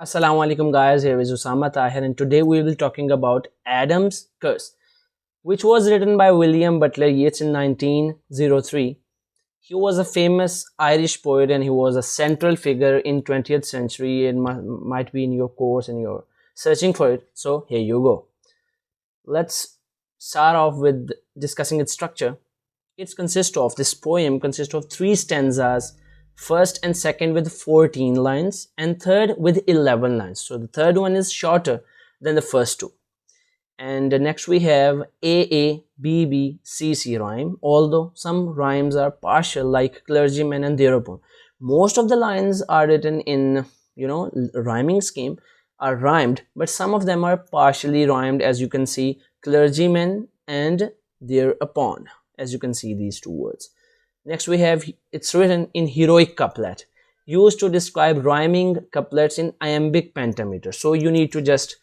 Assalamu alaikum guys, here is Usama Tahir and today we will be talking about Adam's Curse, which was written by William Buttler Yeats in 1903. He was a famous Irish poet and he was a central figure in 20th century. It might be in your course and you're searching for it. So here you go. Let's start off with discussing its structure. This poem consists of 3 stanzas, first and second with 14 lines and third with 11 lines. So the third one is shorter than the first two. And next we have 𝐴𝐴 𝐵𝐵 𝐶𝐶 rhyme, although some rhymes are partial like clergyman and thereupon. Most of the lines are written in rhyming scheme are rhymed, but some of them are partially rhymed, as you can see, clergyman and thereupon, as you can see these two words. Next we have, it's written in heroic couplet, used to describe rhyming couplets in iambic pentameter. So you need to just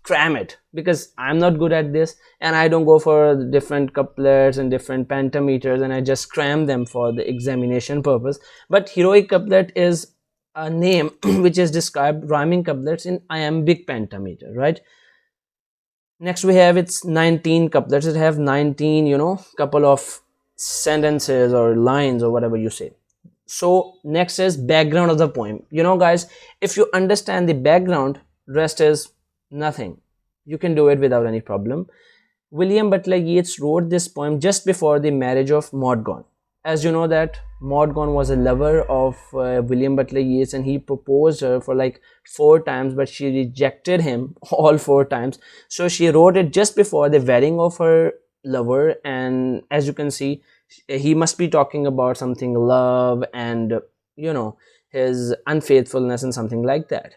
cram it, because I'm not good at this and I don't go for different couplets and different pentameters and I just cram them for the examination purpose. But heroic couplet is a name which is described rhyming couplets in iambic pentameter, right? Next we have, it's 19 couplets. It have 19 couple of sentences or lines or whatever you say. So next is background of the poem. Guys, if you understand the background, rest is nothing. You can do it without any problem. William Buttler Yeats wrote this poem just before the marriage of Maud Gonne. As you know that Maud Gonne was a lover of William Buttler Yeats and he proposed her for like 4 times, but she rejected him all 4 times. So she wrote it just before the wedding of her lover, and as you can see, he must be talking about something love and his unfaithfulness and something like that.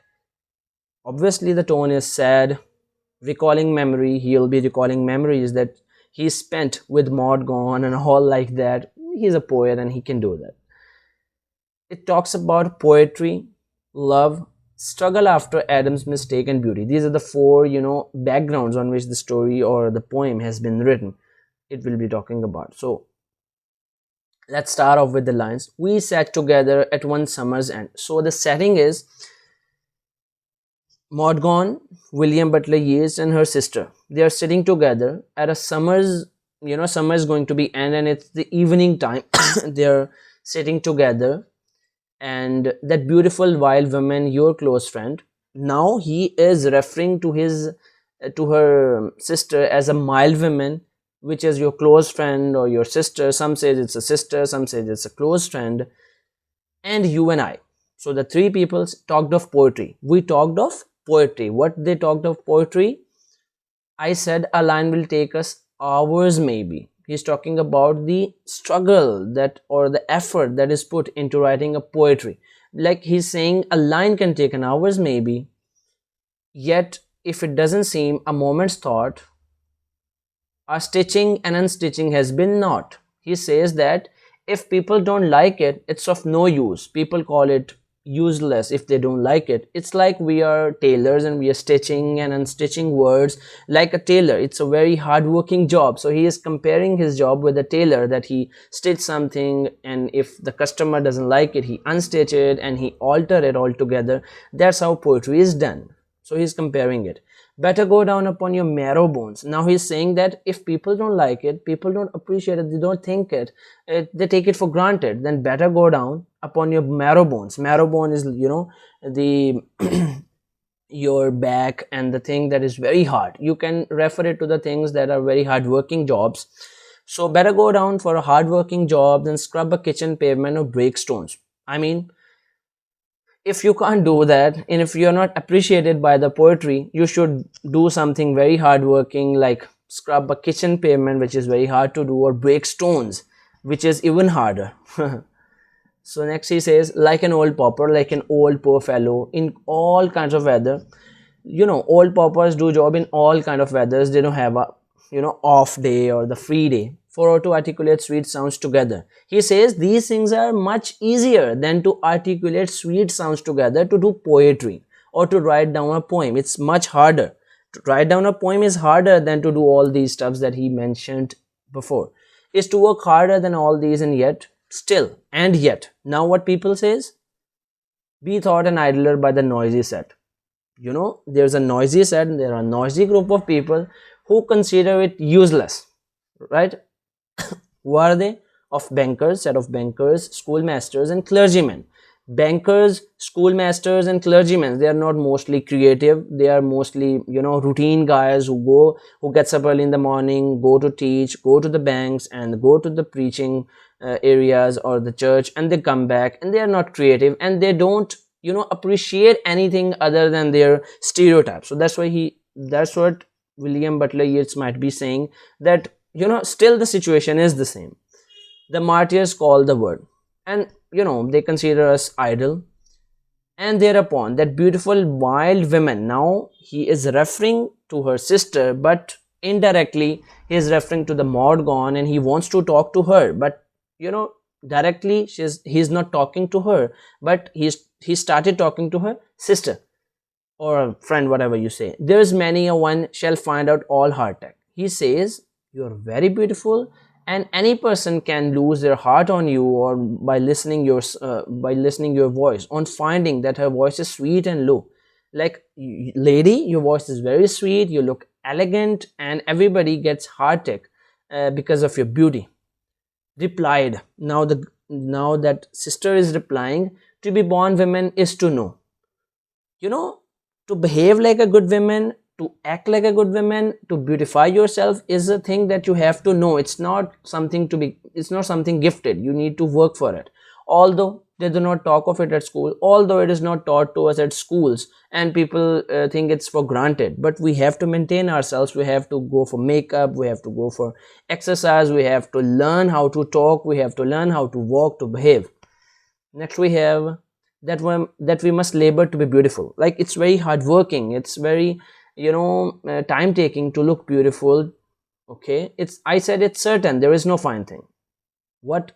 Obviously the tone is sad, recalling memory. He'll be recalling memories that he spent with Maud Gonne and all like that. He's a poet and he can do that. It talks about poetry, love, struggle after Adam's mistake, and beauty. These are the 4 backgrounds on which the story or the poem has been written. It will be talking about. So let's start off with the lines. We sat together at one summer's end. So the setting is Maud Gonne, William Buttler Yeats and her sister. They are sitting together at a summer's, summer is going to be end and it's the evening time. They are sitting together, and that beautiful wild woman, your close friend. Now he is referring to her sister as a mild woman, which is your close friend or your sister. Some say it's a sister, some say it's a close friend, and you and I. So the 3 people talked of poetry. We talked of poetry. What they talked of poetry? I said a line will take us hours maybe. He's talking about the struggle that or the effort that is put into writing a poetry. Like he's saying a line can take an hours maybe, yet if it doesn't seem a moment's thought, a stitching and unstitching has been naught. He says that if people don't like it, it's of no use. People call it useless if they don't like it. It's like we are tailors and we are stitching and unstitching words like a tailor. It's a very hard-working job. So he is comparing his job with a tailor, that he stitch something and if the customer doesn't like it, he unstitch it and he alter it altogether. That's how poetry is done. So he's comparing it. Better go down upon your marrow bones. Now he's saying that if people don't like it, people don't appreciate it, they don't think it, they take it for granted, then better go down upon your marrow bones. Marrow bone is the your back and the thing that is very hard. You can refer it to the things that are very hard working jobs. So better go down for a hard working job than scrub a kitchen pavement or break stones. I mean, if you can't do that and if you're not appreciated by the poetry, you should do something very hardworking like scrub a kitchen pavement, which is very hard to do, or break stones, which is even harder. So next he says, like an old pauper, like an old poor fellow, in all kinds of weather. Old paupers do job in all kind of weathers. They don't have a off day or the free day for to articulate sweet sounds together. He says these things are much easier than to articulate sweet sounds together to do poetry or to write down a poem. It's much harder. To write down a poem is harder than to do all these stuffs that he mentioned before. Is to work harder than all these, and yet, still, and yet. Now what people says? be thought an idler by the noisy set. You know, there's a noisy set, there are a noisy group of people who consider it useless, right? Who are they? Of bankers, set of bankers, schoolmasters and clergymen. Bankers, schoolmasters and clergymen, they are not mostly creative, they are mostly, you know, routine guys who gets up early in the morning, go to teach, go to the banks and go to the preaching areas or the church, and they come back and they are not creative and they don't, you know, appreciate anything other than their stereotypes. So that's what William Butler Yeats might be saying, that, you know, still the situation is the same. The martyrs call the word, and, you know, they consider us idle, and thereupon that beautiful wild women, now he is referring to her sister, but indirectly he is referring to the Maud Gonne, and he wants to talk to her, but, you know, directly he's not talking to her, but he started talking to her sister or a friend, whatever you say. There's many a one shall find out all heartache. He says, you're very beautiful, and any person can lose their heart on you, or by listening your voice, on finding that her voice is sweet and low. Like, lady, your voice is very sweet, you look elegant, and everybody gets heartache because of your beauty. Replied, now that sister is replying, to be born women is to know, you know, to behave like a good woman, to act like a good woman, to beautify yourself is a thing that you have to know. It's not something gifted, you need to work for it. Although they do not talk of it at school, although it is not taught to us at schools, and people think it's for granted, but we have to maintain ourselves. We have to go for makeup, we have to go for exercise, we have to learn how to talk, we have to learn how to walk, to behave. Next we have that we must labor to be beautiful. Like, it's very hard working, it's very, you know, time taking to look beautiful. Okay, I said it's certain there is no fine thing. What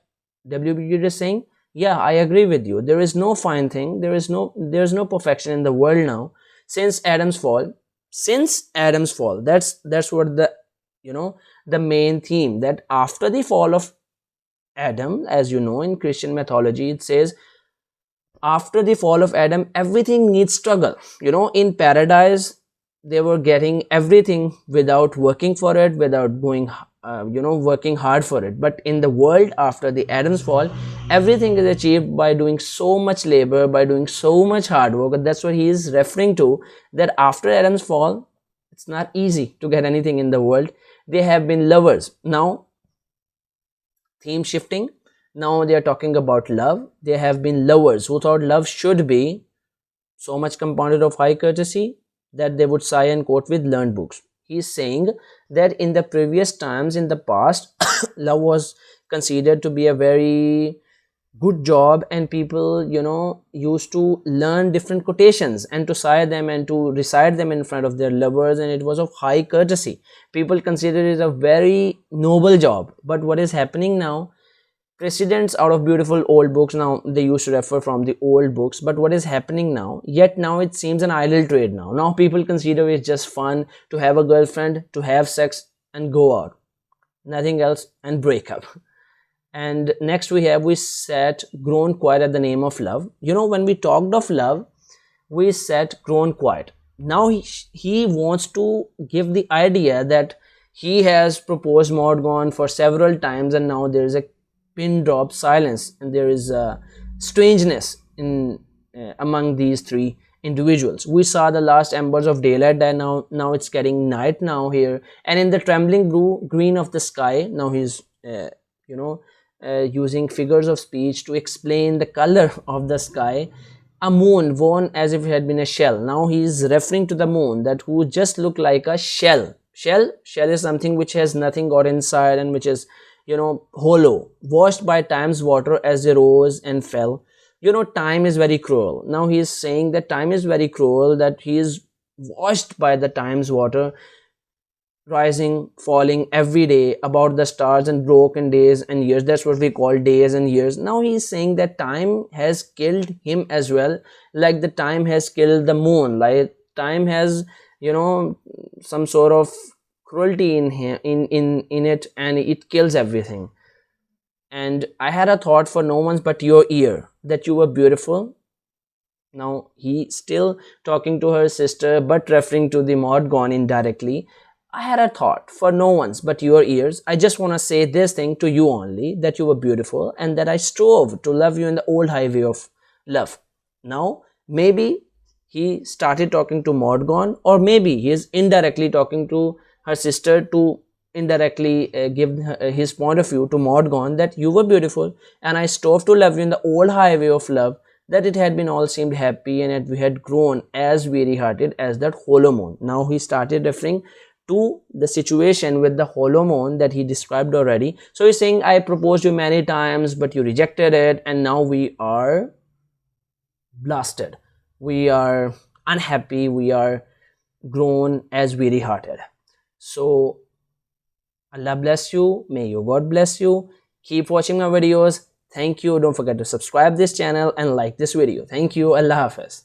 W.B. Yeats is saying, yeah, I agree with you, there is no fine thing, there's no perfection in the world now since Adam's fall. That's what the, you know, the main theme, that after the fall of Adam, as you know, in Christian mythology it says, after the fall of Adam everything needs struggle. You know, in paradise they were getting everything without working for it, without going working hard for it. But in the world after the Adam's fall, everything is achieved by doing so much labor, by doing so much hard work. And that's what he is referring to, that after Adam's fall it's not easy to get anything in the world. They have been lovers. Now theme shifting, now they are talking about love. They have been lovers who thought love should be so much compounded of high courtesy that they would sigh and quote with learned books. He is saying that in the previous times, in the past, love was considered to be a very good job, and people, you know, used to learn different quotations and to sigh them and to recite them in front of their lovers, and it was of high courtesy. People consider it a very noble job. But what is happening now, precedents out of beautiful old books, now they used to refer from the old books, but what is happening now, yet now it seems an idle trade. Now people consider it just fun to have a girlfriend, to have sex and go out, nothing else, and break up. And next we set grown quiet at the name of love. You know, when we talked of love, we set grown quiet. Now he wants to give the idea that he has proposed Maud Gonne for several times, and now there is a pin drop silence, and there is a strangeness in among these three individuals. We saw the last embers of daylight that now it's getting night now here, and in the trembling blue green of the sky, now he's using figures of speech to explain the color of the sky. A moon worn as if it had been a shell. Now he is referring to the moon that who just look like a shell. Shell is something which has nothing got inside and which is, hollow, washed by time's water as they rose and fell. Time is very cruel. Now he is saying that time is very cruel, that he is washed by the time's water, rising, falling every day about the stars and broken days and years. That's what we call days and years. Now he is saying that time has killed him as well, like the time has killed the moon, like time has, some sort of cruelty in him, in it, and it kills everything. And I had a thought for no one's but your ear, that you were beautiful, Now he still talking to her sister but referring to the Maud Gonne indirectly. I had a thought for no one's but your ears. I just want to say this thing to you only, that you were beautiful and that I strove to love you in the old highway of love. Now maybe he started talking to Maud Gonne, or maybe he is indirectly talking to her sister to indirectly give his point of view to Maud Gonne, that you were beautiful and I strove to love you in the old highway of love, that it had been all seemed happy and that we had grown as weary hearted as that hollow moon. Now he started referring to the situation with the hollow moon that he described already. So he's saying, I proposed you many times but you rejected it, and now we are blasted, we are unhappy, we are grown as weary hearted. So Allah bless you, may your God bless you, keep watching my videos. Thank you. Don't forget to subscribe this channel and like this video. Thank you. Allah Hafiz.